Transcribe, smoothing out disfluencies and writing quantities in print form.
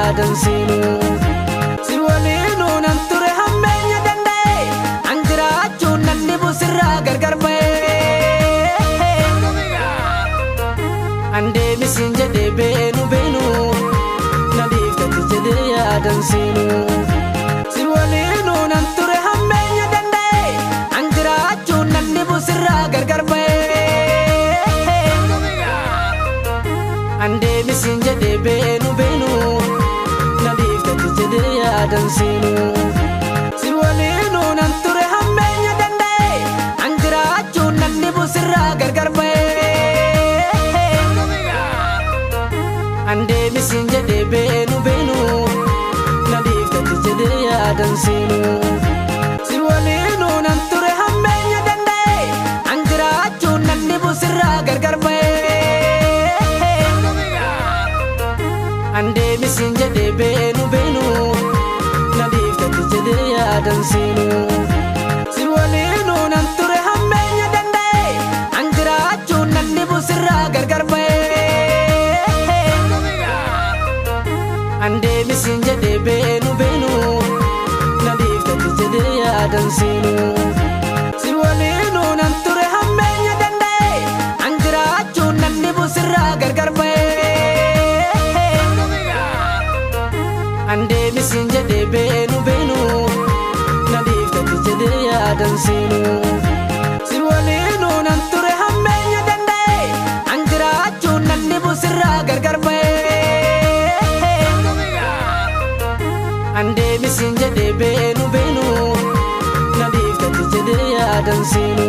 yaadan seenu si waliinu nan ture hammeenya danda'e an jiraachuun nan dhibu sirraa gargar ba'e an deebisin jedhee beenu na dhiiftatti jedhee yaadan seenu si waliinu nan ture hammeenya danda'e an jiraachuun nan dhibu sirraa gargar ba'e an deebisin jedhee beenu na dhiiftatti jedhee yaadan seenu si waliinu nan ture hammeenya danda'e an jiraachuun nan dhibu sirraa gargar ba'e an deebisin jedhee beenu na dhiiftatti jedhee yaadan seenu si waliinu nan ture hammeenya danda'e an jiraachuun nan dhibu sirraa gargar ba'e an deebisin jedhee beenu na dhiiftatti jedhee yaadan seenu si waliinu nan ture hammeenya danda'e an jiraachuun nan dhibu sirraa gargar ba'e an deebisin jedhee beenu na dhiiftatti jedhee yaadan seenu si waliinu nan ture hammeenya danda'e an jiraachuun nan dhibu sirraa gargar ba'e an deebisin jedhee beenu na dhiiftatti jedhee yaadan seenu si waliinu nan ture hammeenya danda'e an jiraachuun nan dhibu sirraa gargar ba'e an deebisin jedhee beenu na dhiiftatti jedhee yaadan seenu